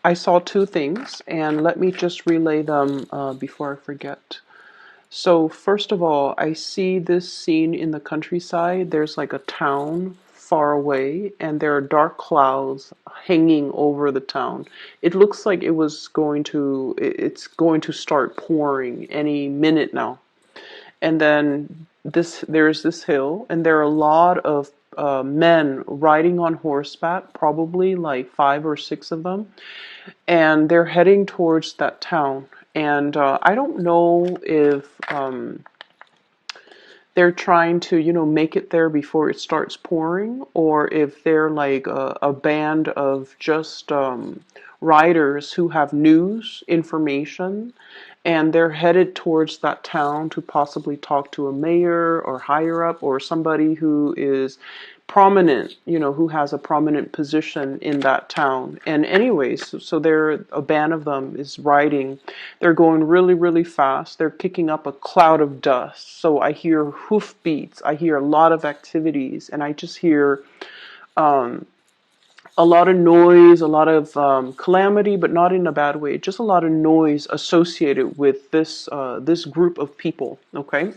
I saw two things, and let me just relay them before I forget. So, first of all, I see this scene in the countryside. There's like a town far away, and there are dark clouds hanging over the town. It looks like it's going to start pouring any minute now. And then there's this hill, and there are a lot of men riding on horseback, probably like five or six of them, and they're heading towards that town. And I don't know if they're trying to, make it there before it starts pouring, or if they're like a band of just riders who have news, information, and they're headed towards that town to possibly talk to a mayor or higher up or somebody who is prominent, who has a prominent position in that town. And anyways, so they're a band of them is riding. They're going really, really fast. They're kicking up a cloud of dust. So I hear hoofbeats. I hear a lot of activities, and I just hear a lot of noise, a lot of calamity, but not in a bad way. Just a lot of noise associated with this group of people. Okay.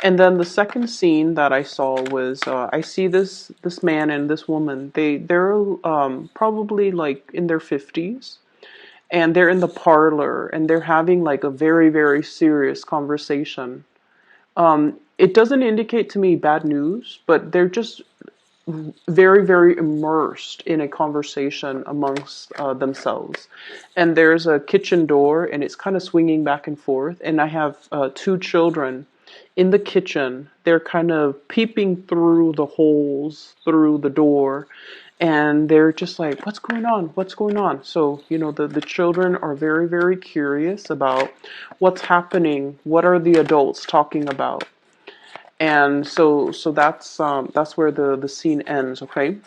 And then the second scene that I saw was I see this man and this woman. They're probably like in their 50s, and they're in the parlor, and they're having like a very, very serious conversation. It doesn't indicate to me bad news, but they're just very, very immersed in a conversation amongst themselves. And there's a kitchen door, and it's kind of swinging back and forth. And I have two children in the kitchen. They're kind of peeping through the holes through the door. And they're just like, what's going on? What's going on? So, the children are very, very curious about what's happening. What are the adults talking about? And so that's where the scene ends. Okay.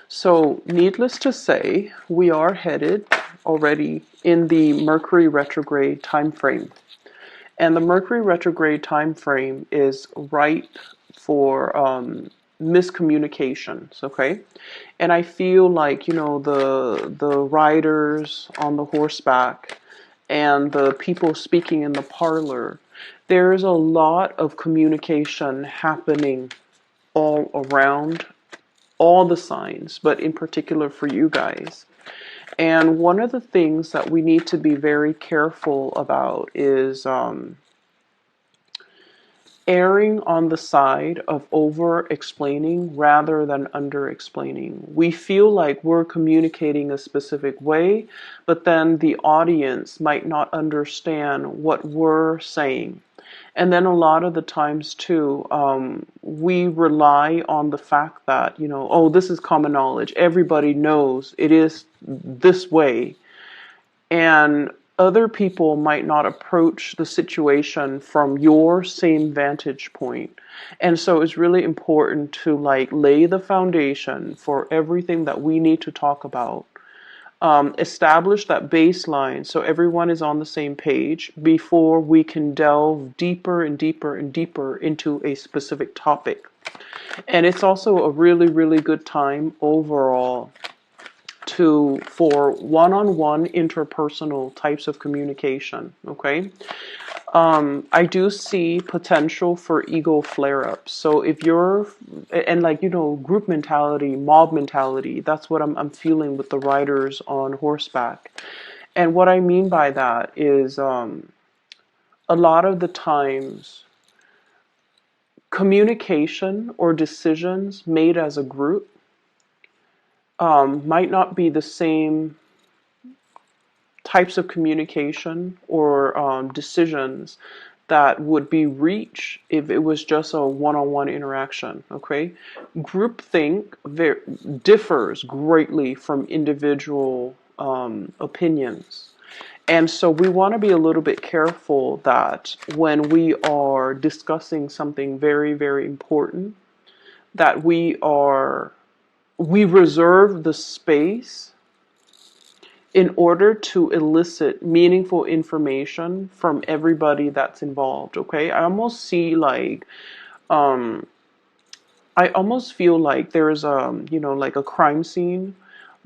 So needless to say, we are headed already in the Mercury retrograde time frame. And the Mercury retrograde time frame is ripe for miscommunications, okay? And I feel like, the riders on the horseback and the people speaking in the parlor, there's a lot of communication happening all around all the signs, but in particular for you guys. And one of the things that we need to be very careful about is erring on the side of over explaining rather than under explaining. We feel like we're communicating a specific way, but then the audience might not understand what we're saying. And then a lot of the times too, we rely on the fact that, oh, this is common knowledge. Everybody knows it is this way. And other people might not approach the situation from your same vantage point. And so it's really important to like lay the foundation for everything that we need to talk about. Establish that baseline so everyone is on the same page before we can delve deeper and deeper and deeper into a specific topic. And it's also a really, really good time overall for one-on-one interpersonal types of communication. Okay. I do see potential for ego flare-ups. So if you're, and like, group mentality, mob mentality, that's what I'm feeling with the riders on horseback. And what I mean by that is a lot of the times communication or decisions made as a group might not be the same types of communication or decisions that would be reached if it was just a one-on-one interaction. Okay, groupthink differs greatly from individual opinions, and so we want to be a little bit careful that when we are discussing something very, very important, that we reserve the space in order to elicit meaningful information from everybody that's involved. Okay, I almost see like I almost feel like there's like a crime scene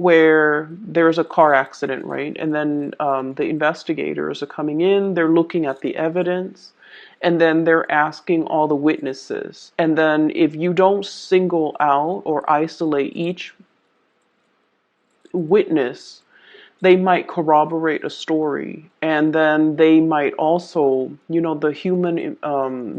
where there's a car accident, right? And then the investigators are coming in, they're looking at the evidence, and then they're asking all the witnesses. And then if you don't single out or isolate each witness, they might corroborate a story, and then they might also, the human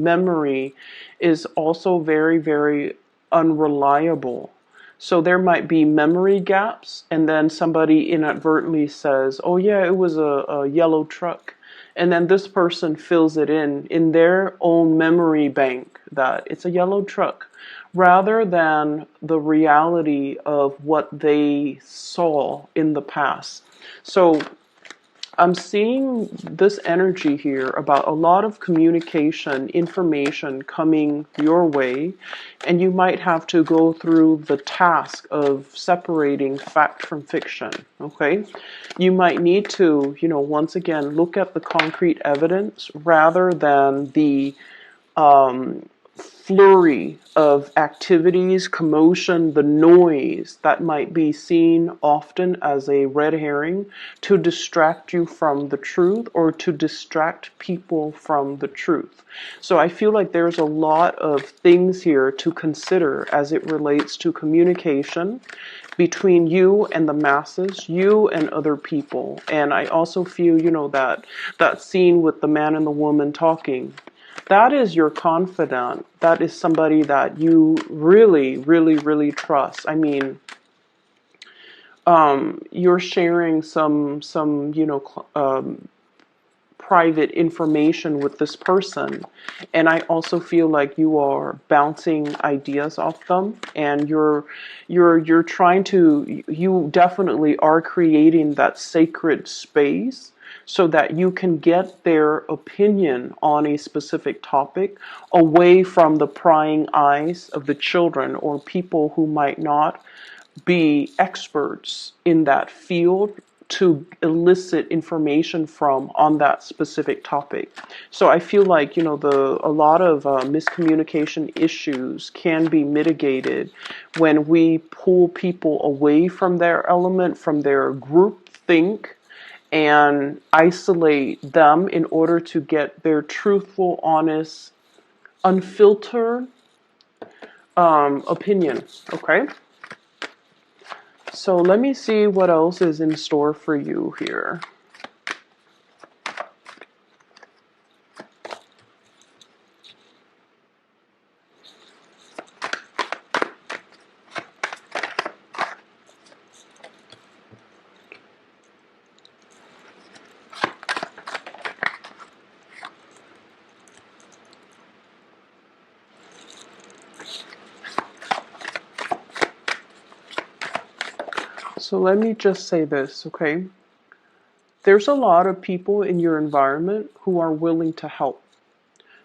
memory is also very, very unreliable. So there might be memory gaps, and then somebody inadvertently says, oh yeah, it was a yellow truck. And then this person fills it in their own memory bank that it's a yellow truck, rather than the reality of what they saw in the past. So I'm seeing this energy here about a lot of communication, information coming your way, and you might have to go through the task of separating fact from fiction, okay? You might need to, once again, look at the concrete evidence rather than the flurry of activities, commotion, the noise that might be seen often as a red herring to distract you from the truth or to distract people from the truth. So I feel like there's a lot of things here to consider as it relates to communication between you and the masses, you and other people. And I also feel, that scene with the man and the woman talking, that is your confidant. That is somebody that you really, really, really trust. I mean, you're sharing some private information with this person, and I also feel like you are bouncing ideas off them, and you're trying to, you definitely are creating that sacred space so that you can get their opinion on a specific topic away from the prying eyes of the children or people who might not be experts in that field to elicit information from on that specific topic. So I feel like, a lot of miscommunication issues can be mitigated when we pull people away from their element, from their group think, and isolate them in order to get their truthful, honest, unfiltered opinion. Okay? So let me see what else is in store for you here. So let me just say this, okay? There's a lot of people in your environment who are willing to help.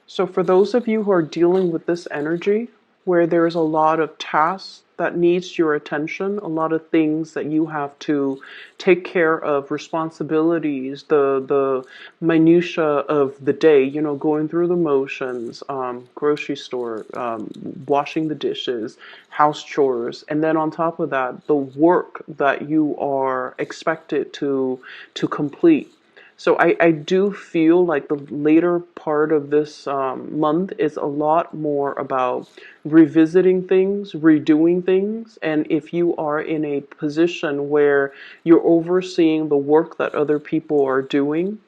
So for those of you who are dealing with this energy, where there's a lot of tasks that needs your attention, a lot of things that you have to take care of, responsibilities, the minutia of the day, going through the motions, grocery store, washing the dishes, house chores, and then on top of that, the work that you are expected to complete. So I do feel like the later part of this month is a lot more about revisiting things, redoing things. And if you are in a position where you're overseeing the work that other people are doing,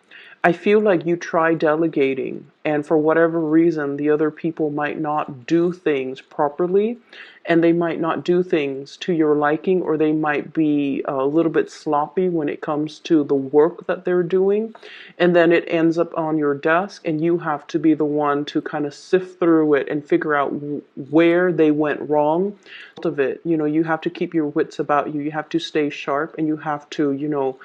I feel like you try delegating, and for whatever reason, the other people might not do things properly, and they might not do things to your liking, or they might be a little bit sloppy when it comes to the work that they're doing, and then it ends up on your desk, and you have to be the one to kind of sift through it and figure out where they went wrong. Of it, you have to keep your wits about you. You have to stay sharp, and you have to,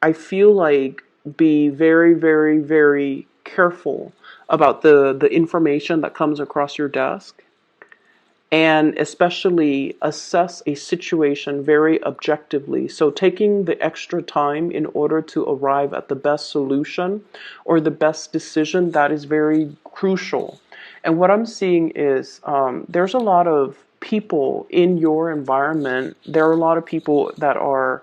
I feel like be very, very, very careful about the information that comes across your desk, and especially assess a situation very objectively. So taking the extra time in order to arrive at the best solution or the best decision, that is very crucial. And what I'm seeing is there's a lot of people in your environment, there are a lot of people that are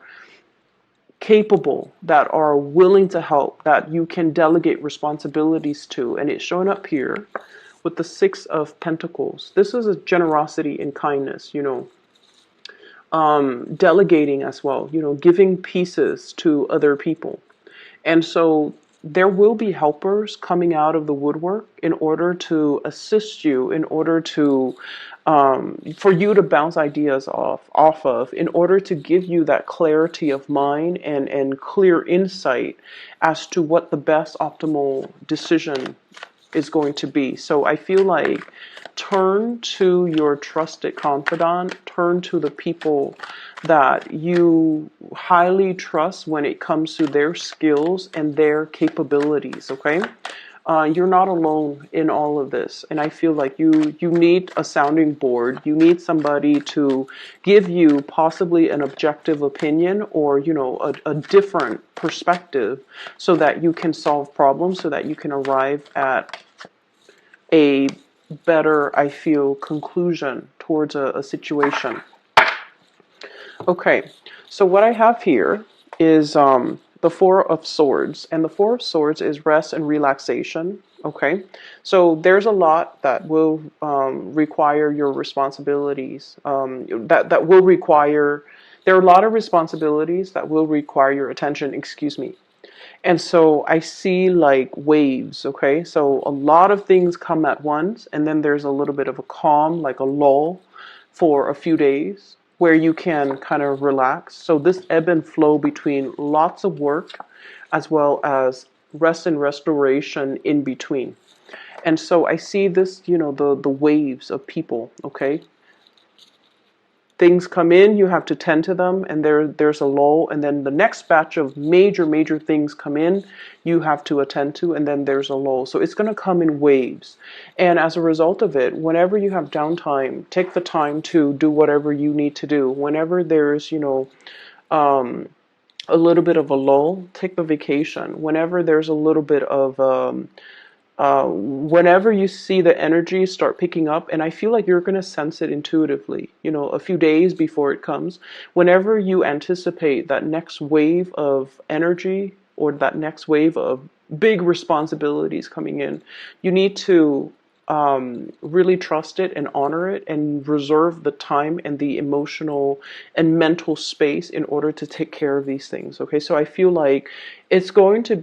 capable, that are willing to help, that you can delegate responsibilities to. And it's showing up here with the Six of Pentacles. This is a generosity and kindness, delegating as well, giving pieces to other people. And so there will be helpers coming out of the woodwork in order to assist you, in order to for you to bounce ideas off of, in order to give you that clarity of mind and clear insight as to what the best optimal decision is going to be. So I feel like turn to your trusted confidant, turn to the people that you highly trust when it comes to their skills and their capabilities, okay? You're not alone in all of this. And I feel like you need a sounding board. You need somebody to give you possibly an objective opinion or, a different perspective so that you can solve problems, so that you can arrive at a better, I feel, conclusion towards a situation. Okay, so what I have here is the Four of Swords, and the Four of Swords is rest and relaxation. Okay, so there's a lot that will require your responsibilities. That will require. There are a lot of responsibilities that will require your attention. Excuse me. And so I see like waves, okay? So a lot of things come at once, and then there's a little bit of a calm, like a lull for a few days where you can kind of relax. So this ebb and flow between lots of work as well as rest and restoration in between. And so I see this, the waves of people, okay? Things come in, you have to tend to them, and there's a lull, and then the next batch of major things come in, you have to attend to, and then there's a lull. So it's going to come in waves. And as a result of it, whenever you have downtime, take the time to do whatever you need to do. Whenever there's, a little bit of a lull, take the vacation. Whenever there's a little bit of whenever you see the energy start picking up, and I feel like you're going to sense it intuitively, a few days before it comes, whenever you anticipate that next wave of energy or that next wave of big responsibilities coming in, you need to really trust it and honor it and reserve the time and the emotional and mental space in order to take care of these things. Okay, so I feel like it's going to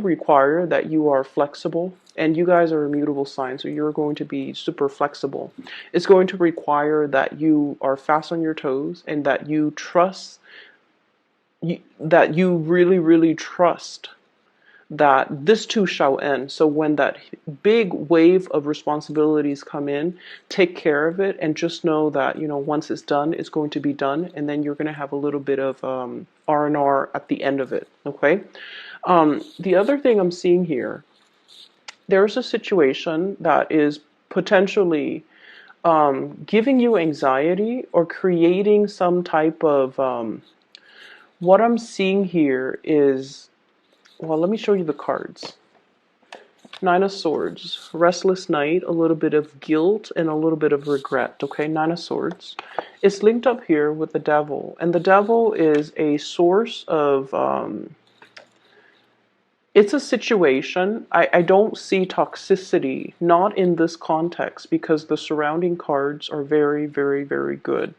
require that you are flexible, and you guys are immutable signs, so you're going to be super flexible. It's going to require that you are fast on your toes and that you trust, that you really trust that this too shall end. So when that big wave of responsibilities come in, take care of it and just know that, once it's done, it's going to be done. And then you're going to have a little bit of R&R at the end of it. Okay. The other thing I'm seeing here, there's a situation that is potentially giving you anxiety or creating some type of, what I'm seeing here is, well, let me show you the cards. Nine of Swords, restless night, a little bit of guilt, and a little bit of regret. Okay, Nine of Swords. It's linked up here with the Devil. And the Devil is a source of, it's a situation. I don't see toxicity, not in this context, because the surrounding cards are very good.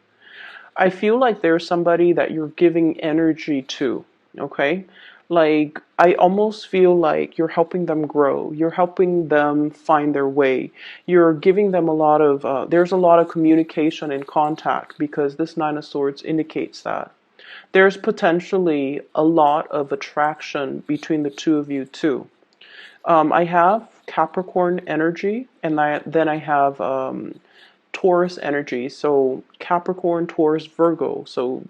I feel like there's somebody that you're giving energy to, okay? Like, I almost feel like you're helping them grow. You're helping them find their way. You're giving them a lot of, there's a lot of communication and contact, because this Nine of Swords indicates that. There's potentially a lot of attraction between the two of you too. I have Capricorn energy, and then I have Taurus energy. So Capricorn, Taurus, Virgo. So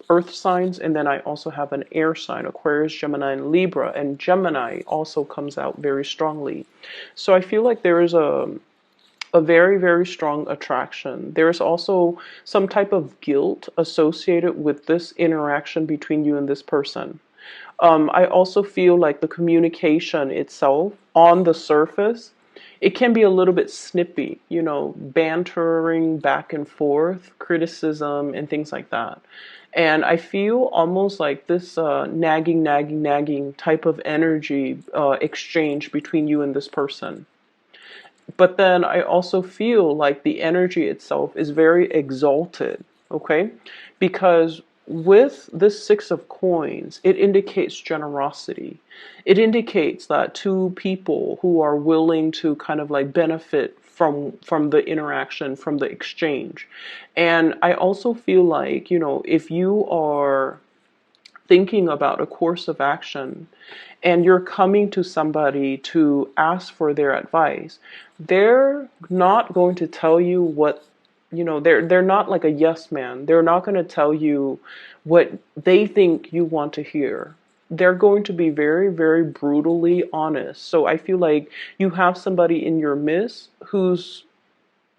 earth signs, and then I also have an air sign, Aquarius, Gemini, and Libra, and Gemini also comes out very strongly. So I feel like there is a very strong attraction. There's also some type of guilt associated with this interaction between you and this person. I also feel like the communication itself on the surface it can be a little bit snippy, you know, bantering back and forth, criticism, and things like that. And I feel almost like this nagging type of energy exchange between you and this person. But then I also feel like the energy itself is very exalted, okay? Because with this Six of Coins, it indicates generosity. It indicates that two people who are willing to kind of like benefit from the interaction, from the exchange. And I also feel like, you know, if you are thinking about a course of action and you're coming to somebody to ask for their advice, they're not going to tell you what, you know, they're not like a yes man. They're not going to tell you what they think you want to hear. They're going to be very, very brutally honest. So I feel like you have somebody in your midst who's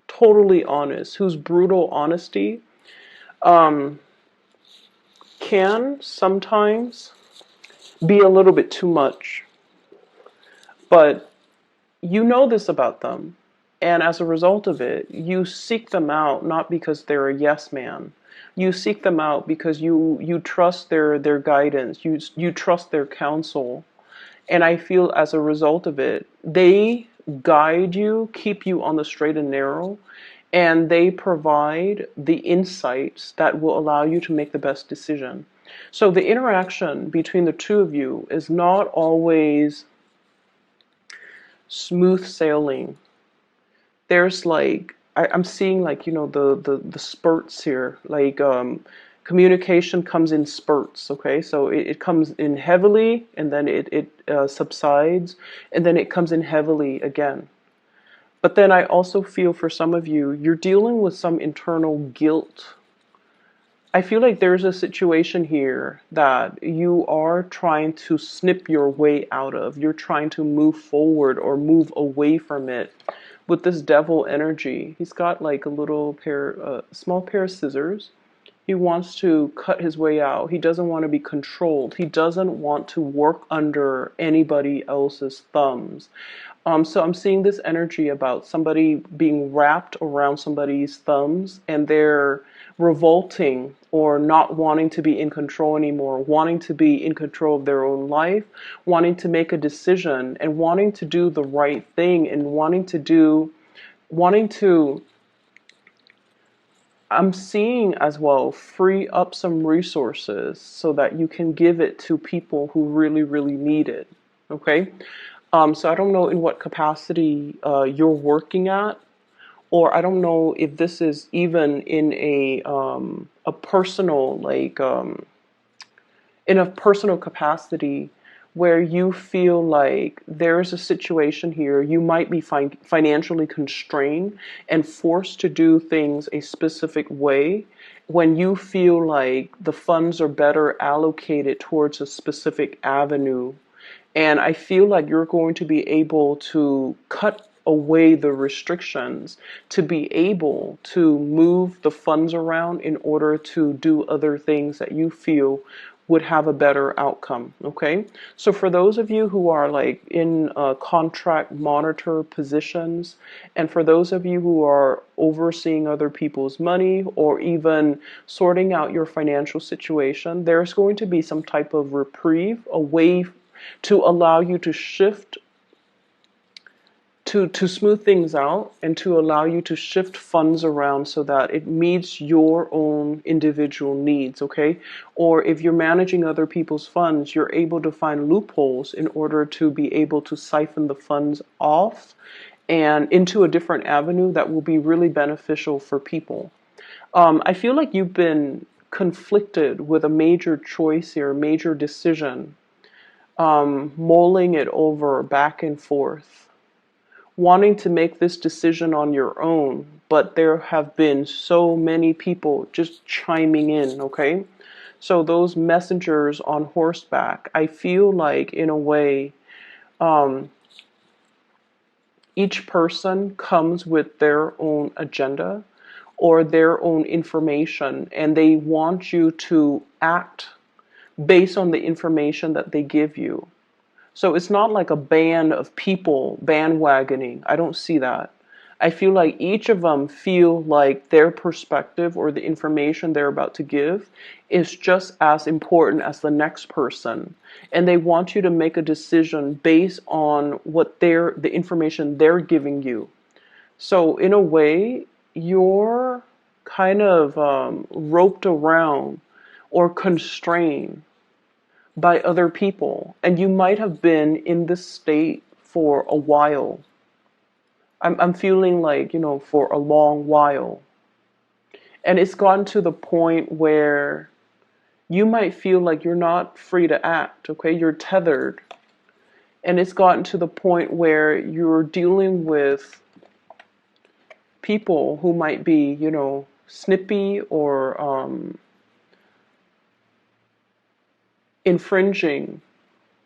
totally honest, whose brutal honesty um, can sometimes be a little bit too much. But you know this about them. And as a result of it, you seek them out not because they're a yes man. You seek them out because you trust their guidance. You trust their counsel. And I feel as a result of it, they guide you, keep you on the straight and narrow, and they provide the insights that will allow you to make the best decision. So the interaction between the two of you is not always smooth sailing. There's like I'm seeing like, you know, the spurts here. Like communication comes in spurts. Okay, so it comes in heavily and then it subsides and then it comes in heavily again. But then I also feel for some of you, you're dealing with some internal guilt. I feel like there's a situation here that you are trying to snip your way out of. You're trying to move forward or move away from it with this devil energy. He's got like a little small pair of scissors. He wants to cut his way out. He doesn't want to be controlled. He doesn't want to work under anybody else's thumbs. So I'm seeing this energy about somebody being wrapped around somebody's thumbs and they're revolting or not wanting to be in control anymore, wanting to be in control of their own life, wanting to make a decision and wanting to do the right thing and wanting to, I'm seeing as well, free up some resources so that you can give it to people who really, really need it. Okay? So I don't know in what capacity you're working at, or I don't know if this is even in a personal in a personal capacity where you feel like there's a situation here, you might be financially constrained and forced to do things a specific way when you feel like the funds are better allocated towards a specific avenue. And I feel like you're going to be able to cut away the restrictions to be able to move the funds around in order to do other things that you feel would have a better outcome. Okay, so for those of you who are like in contract monitor positions, and for those of you who are overseeing other people's money or even sorting out your financial situation, there's going to be some type of reprieve, a way to allow you to shift, to smooth things out and to allow you to shift funds around so that it meets your own individual needs. Okay, or if you're managing other people's funds, you're able to find loopholes in order to be able to siphon the funds off and into a different avenue that will be really beneficial for people. I feel like you've been conflicted with a major choice here, a major decision, mulling it over back and forth, wanting to make this decision on your own, but there have been so many people just chiming in, okay? So those messengers on horseback, I feel like in a way, each person comes with their own agenda or their own information, and they want you to act based on the information that they give you. So it's not like a band of people bandwagoning. I don't see that. I feel like each of them feel like their perspective or the information they're about to give is just as important as the next person. And they want you to make a decision based on what the information they're giving you. So in a way, you're kind of roped around or constrained by other people, and you might have been in this state for a while. I'm feeling like, for a long while. And it's gotten to the point where you might feel like you're not free to act, okay? You're tethered. And it's gotten to the point where you're dealing with people who might be, snippy or infringing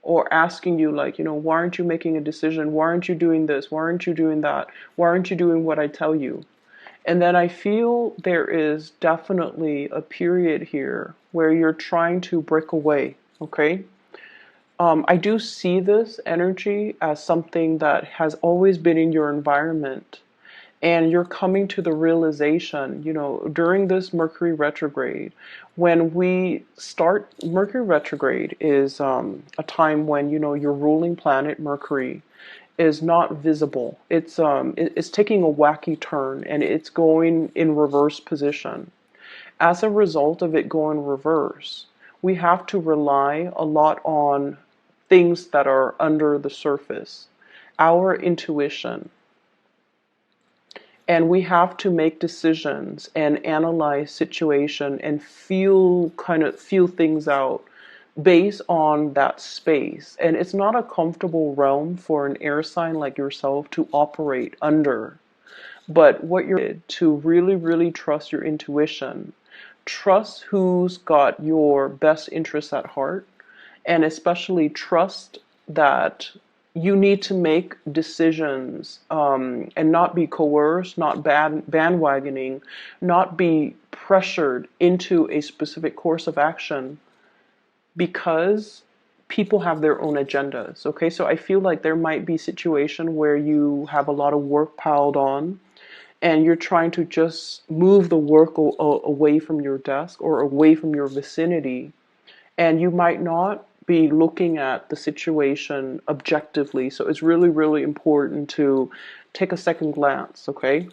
or asking you like, why aren't you making a decision? Why aren't you doing this? Why aren't you doing that? Why aren't you doing what I tell you? And then I feel there is definitely a period here where you're trying to break away, okay? I do see this energy as something that has always been in your environment. And you're coming to the realization, during this Mercury retrograde, when we start, Mercury retrograde is a time when, your ruling planet, Mercury, is not visible. It's taking a wacky turn and it's going in reverse position. As a result of it going reverse, we have to rely a lot on things that are under the surface, our intuition. And we have to make decisions and analyze situation and feel things out based on that space. And it's not a comfortable realm for an air sign like yourself to operate under. But what you're to really, really trust your intuition. Trust who's got your best interests at heart, and especially trust that you need to make decisions and not be coerced, not bandwagoning, not be pressured into a specific course of action because people have their own agendas. Okay, so I feel like there might be a situation where you have a lot of work piled on and you're trying to just move the work away from your desk or away from your vicinity, and you might not be looking at the situation objectively. So it's really, really important to take a second glance, okay?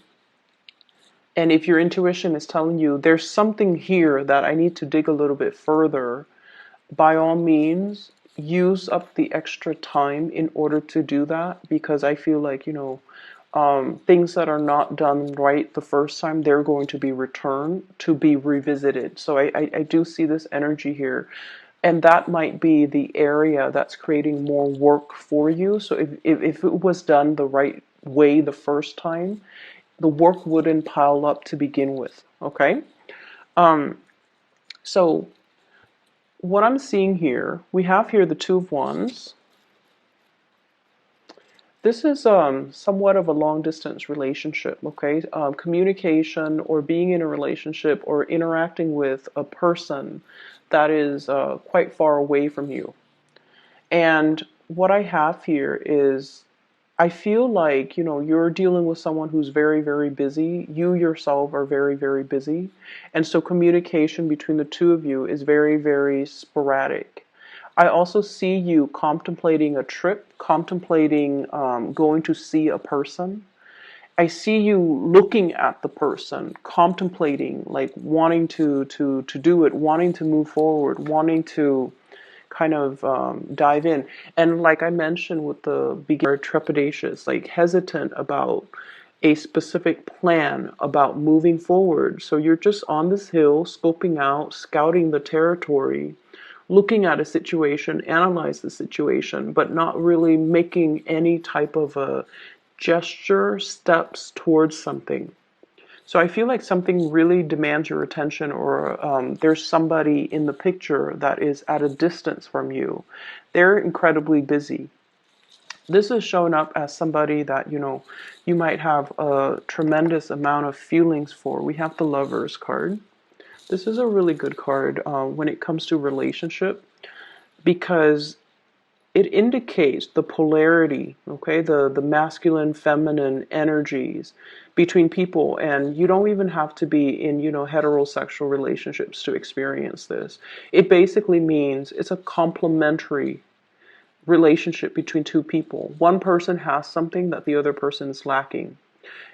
And if your intuition is telling you there's something here that I need to dig a little bit further, by all means, use up the extra time in order to do that, because I feel like, things that are not done right the first time, they're going to be returned to be revisited. So I do see this energy here. And that might be the area that's creating more work for you. So if it was done the right way the first time, the work wouldn't pile up to begin with, okay? So what I'm seeing here, we have here the Two of Wands. This is somewhat of a long distance relationship, okay? Communication or being in a relationship or interacting with a person that is quite far away from you. And what I have here is, I feel like, you're dealing with someone who's very, very busy. You yourself are very, very busy. And so communication between the two of you is very, very sporadic. I also see you contemplating a trip, contemplating going to see a person. I see you looking at the person, contemplating, like wanting to do it, wanting to move forward, wanting to kind of dive in. And like I mentioned with the beginner, trepidatious, like hesitant about a specific plan, about moving forward. So you're just on this hill, scoping out, scouting the territory, looking at a situation, analyze the situation, but not really making any type of a gesture, steps towards something. So I feel like something really demands your attention, or there's somebody in the picture that is at a distance from you. They're incredibly busy. This is showing up as somebody that, you might have a tremendous amount of feelings for. We have the Lovers card. This is a really good card when it comes to relationship, because it indicates the polarity, okay, the masculine, feminine energies between people. And you don't even have to be in, heterosexual relationships to experience this. It basically means it's a complementary relationship between two people. One person has something that the other person is lacking.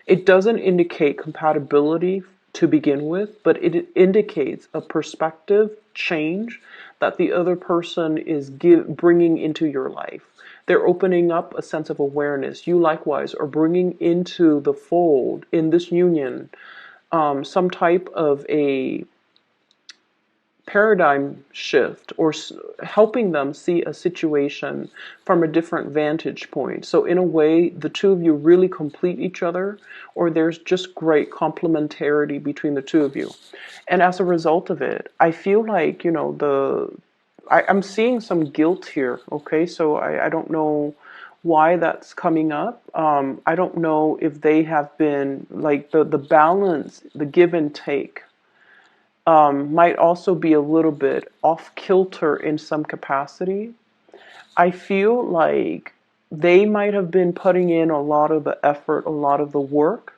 It doesn't indicate compatibility to begin with, but it indicates a perspective change that the other person is bringing into your life. They're opening up a sense of awareness. You likewise are bringing into the fold in this union some type of a paradigm shift, or helping them see a situation from a different vantage point. So in a way, the two of you really complete each other, or there's just great complementarity between the two of you. And as a result of it, I feel like, I'm seeing some guilt here. Okay, so I don't know why that's coming up. I don't know if they have been like the balance, the give and take might also be a little bit off kilter in some capacity. I feel like they might have been putting in a lot of the effort, a lot of the work,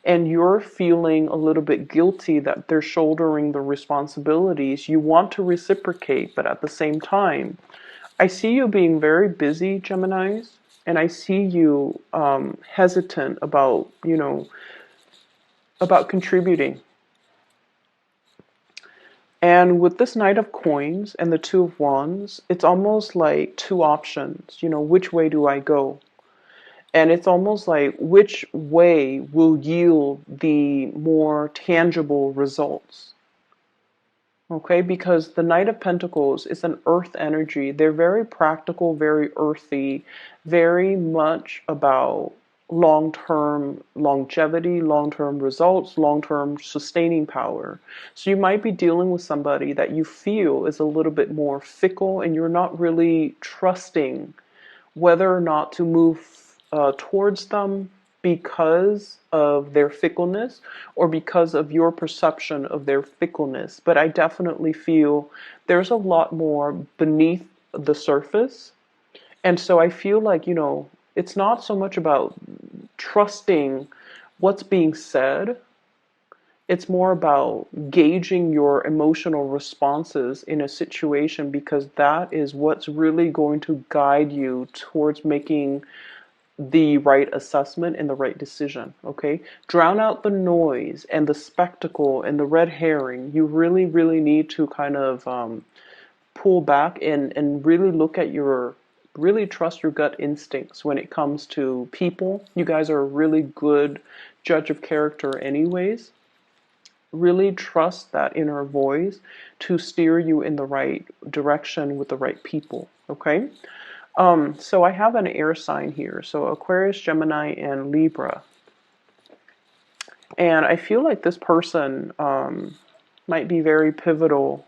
and you're feeling a little bit guilty that they're shouldering the responsibilities. You want to reciprocate, but at the same time, I see you being very busy, Geminis, and I see you hesitant about, about contributing. And with this Knight of Coins and the Two of Wands, it's almost like two options. Which way do I go? And it's almost like which way will yield the more tangible results? Okay, because the Knight of Pentacles is an earth energy. They're very practical, very earthy, very much about long-term longevity, long-term results, long-term sustaining power. So you might be dealing with somebody that you feel is a little bit more fickle, and you're not really trusting whether or not to move towards them because of their fickleness or because of your perception of their fickleness. But I definitely feel there's a lot more beneath the surface. And so I feel like, it's not so much about trusting what's being said. It's more about gauging your emotional responses in a situation, because that is what's really going to guide you towards making the right assessment and the right decision. Okay, drown out the noise and the spectacle and the red herring. You really, really need to kind of pull back and really look at really trust your gut instincts when it comes to people. You guys are a really good judge of character anyways. Really trust that inner voice to steer you in the right direction with the right people. Okay, so I have an air sign here, so Aquarius, Gemini, and Libra. And I feel like this person might be very pivotal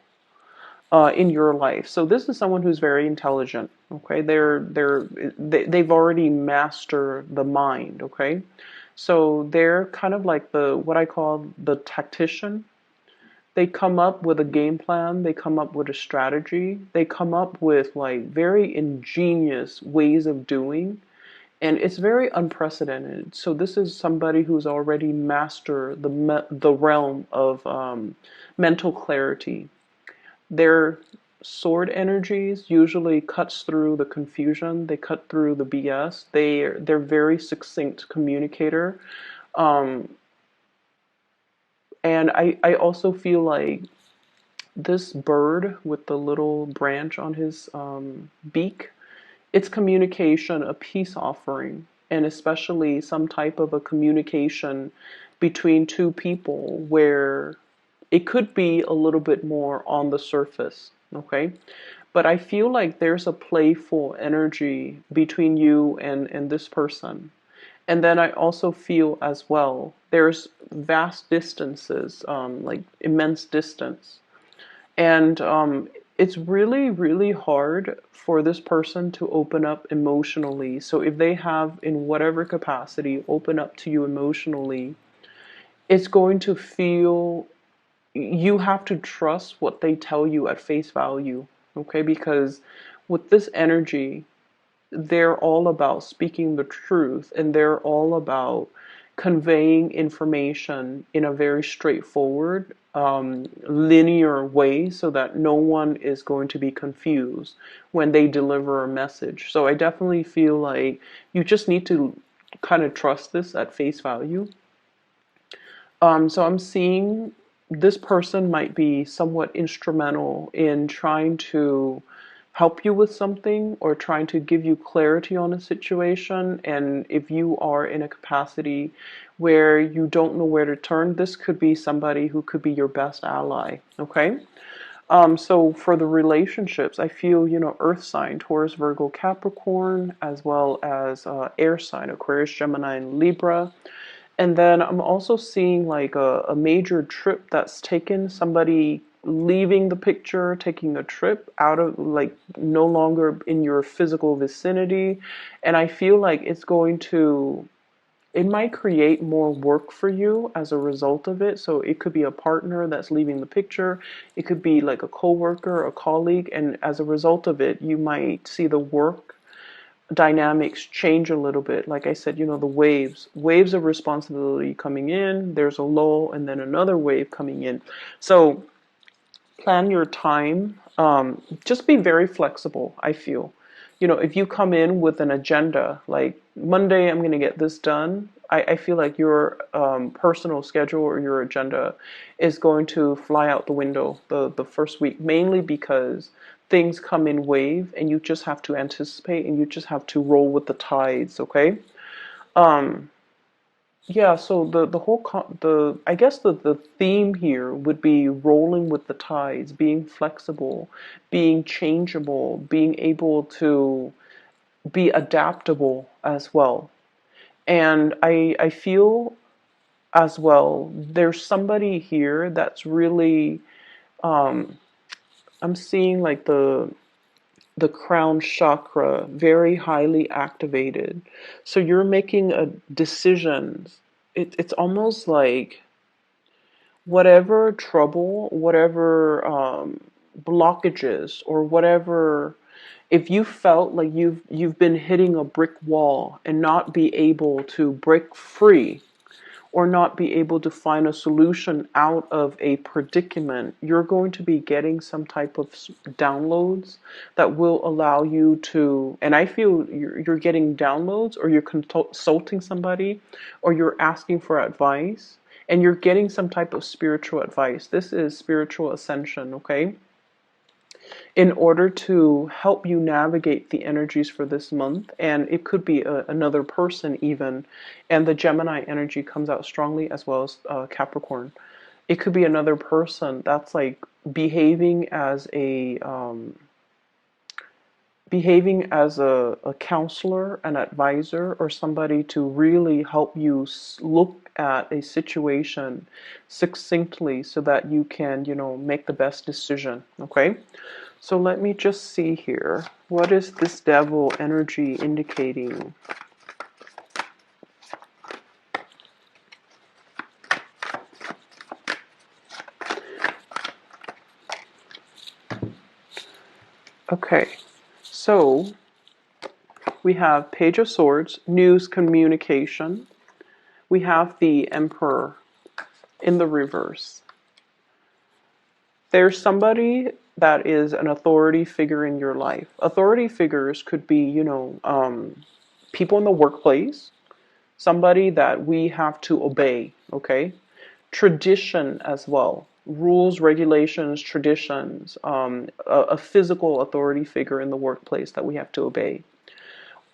in your life. So this is someone who's very intelligent. Okay, they've already mastered the mind. Okay, so they're kind of like what I call the tactician. They come up with a game plan, they come up with a strategy, they come up with like very ingenious ways of doing, and it's very unprecedented. So this is somebody who's already mastered the realm of mental clarity. Their sword energies usually cuts through the confusion, they cut through the BS. They're very succinct communicator. Um, and I also feel like this bird with the little branch on his beak, it's communication, a peace offering, and especially some type of a communication between two people where it could be a little bit more on the surface, okay? But I feel like there's a playful energy between you and this person. And then I also feel as well, there's vast distances, like immense distance. And it's really, really hard for this person to open up emotionally. So if they have, in whatever capacity, open up to you emotionally, it's going to feel, you have to trust what they tell you at face value. Okay, because with this energy, they're all about speaking the truth, and they're all about conveying information in a very straightforward, linear way so that no one is going to be confused when they deliver a message. So I definitely feel like you just need to kind of trust this at face value. So I'm seeing this person might be somewhat instrumental in trying to help you with something or trying to give you clarity on a situation. And if you are in a capacity where you don't know where to turn, this could be somebody who could be your best ally. Okay. So for the relationships, I feel, earth sign, Taurus, Virgo, Capricorn, as well as air sign, Aquarius, Gemini, and Libra. And then I'm also seeing like a major trip that's taken, somebody leaving the picture, taking a trip out of, like, no longer in your physical vicinity. And I feel like it might create more work for you as a result of it. So it could be a partner that's leaving the picture. It could be like a coworker, a colleague. And as a result of it, you might see the work dynamics change a little bit. Like I said, the waves of responsibility coming in, there's a lull, and then another wave coming in. So plan your time. Just be very flexible, I feel. If you come in with an agenda, like Monday, I'm going to get this done, I feel like your personal schedule or your agenda is going to fly out the window the first week, mainly because things come in wave and you just have to anticipate and you just have to roll with the tides, okay? Um, yeah, so the I guess the theme here would be rolling with the tides, being flexible, being changeable, being able to be adaptable as well. And I feel as well there's somebody here that's really, um I'm seeing like the crown chakra very highly activated. So you're making a decisions. It's almost like whatever trouble, whatever blockages, or whatever, if you felt like you've been hitting a brick wall and not be able to break free or not be able to find a solution out of a predicament, you're going to be getting some type of downloads that will allow you to, and I feel you're getting downloads, or you're consulting somebody, or you're asking for advice, and you're getting some type of spiritual advice. This is spiritual ascension, okay? In order to help you navigate the energies for this month. And it could be another person even. And the Gemini energy comes out strongly, as well as Capricorn. It could be another person that's like behaving as a counselor, an advisor, or somebody to really help you look at a situation succinctly so that you can, make the best decision. Okay? So let me just see here. What is this devil energy indicating? Okay, so we have Page of Swords, news communication. We have the Emperor in the reverse. There's somebody that is an authority figure in your life. Authority figures could be, people in the workplace, somebody that we have to obey, okay? Tradition as well. Rules, regulations, traditions, a physical authority figure in the workplace that we have to obey.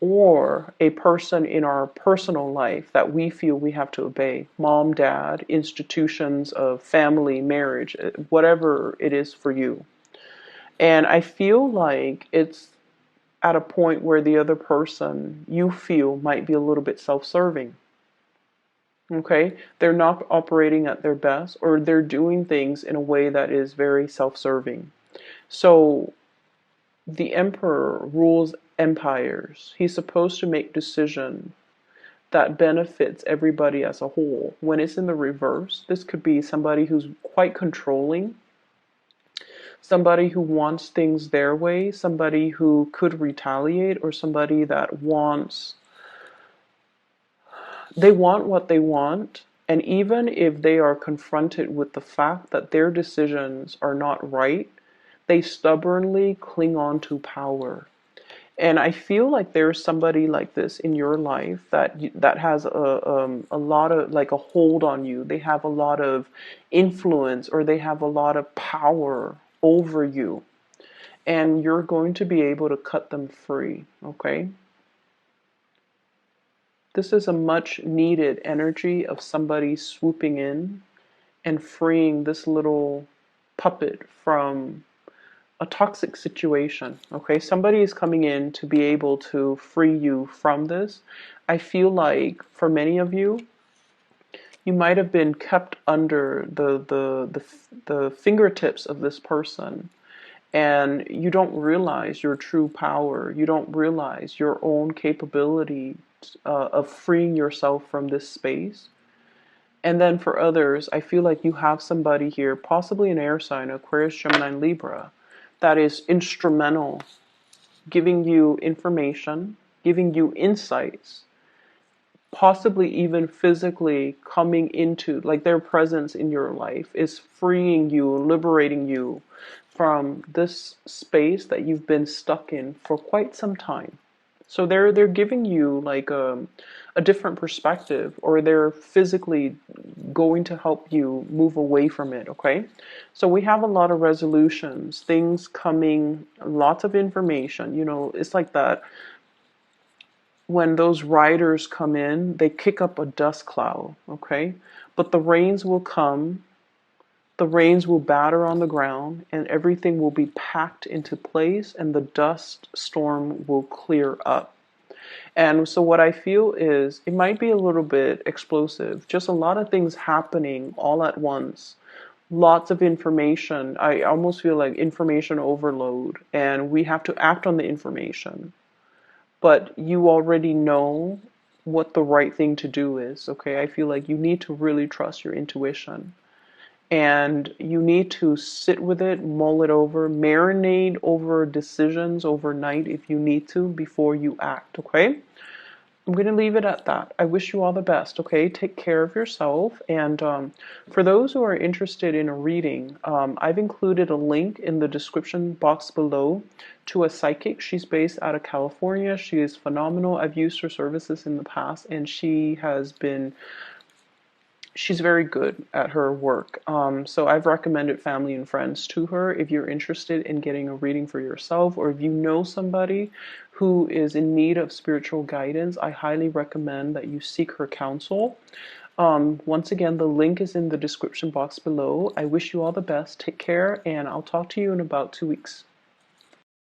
Or a person in our personal life that we feel we have to obey. Mom, dad, institutions of family, marriage, whatever it is for you. And I feel like it's at a point where the other person you feel might be a little bit self-serving. Okay? They're not operating at their best, or they're doing things in a way that is very self-serving. So the emperor rules empires. He's supposed to make decisions that benefits everybody as a whole. When it's in the reverse, this could be somebody who's quite controlling, somebody who wants things their way, somebody who could retaliate, or somebody that they want what they want. And even if they are confronted with the fact that their decisions are not right, they stubbornly cling on to power. And I feel like there's somebody like this in your life that has a lot of, like, a hold on you. They have a lot of influence, or they have a lot of power over you, and you're going to be able to cut them free. Okay, this is a much needed energy of somebody swooping in and freeing this little puppet from a toxic situation. Okay, somebody is coming in to be able to free you from this. I feel like for many of you, you might have been kept under the fingertips of this person, and you don't realize your true power. You don't realize your own capability of freeing yourself from this space. And then for others, I feel like you have somebody here, possibly an air sign, Aquarius, Gemini, Libra, that is instrumental, giving you information, giving you insights, possibly even physically coming into, like, their presence in your life is freeing you, liberating you from this space that you've been stuck in for quite some time. So they're giving you like a different perspective, or they're physically going to help you move away from it. Okay, so we have a lot of resolutions, things coming, lots of information. You know, it's like that when those riders come in, they kick up a dust cloud. Okay, but the rains will come. The rains will batter on the ground, and everything will be packed into place, and the dust storm will clear up. And so what I feel is it might be a little bit explosive, just a lot of things happening all at once. Lots of information. I almost feel like information overload, and we have to act on the information. But you already know what the right thing to do is, okay? I feel like you need to really trust your intuition. And you need to sit with it, mull it over, marinate over decisions overnight if you need to before you act, okay? I'm going to leave it at that. I wish you all the best, okay? Take care of yourself. And for those who are interested in a reading, I've included a link in the description box below to a psychic. She's based out of California. She is phenomenal. I've used her services in the past, and she's very good at her work. So I've recommended family and friends to her. If you're interested in getting a reading for yourself, or if you know somebody who is in need of spiritual guidance, I highly recommend that you seek her counsel. Once again, the link is in the description box below. I wish you all the best. Take care, and I'll talk to you in about 2 weeks.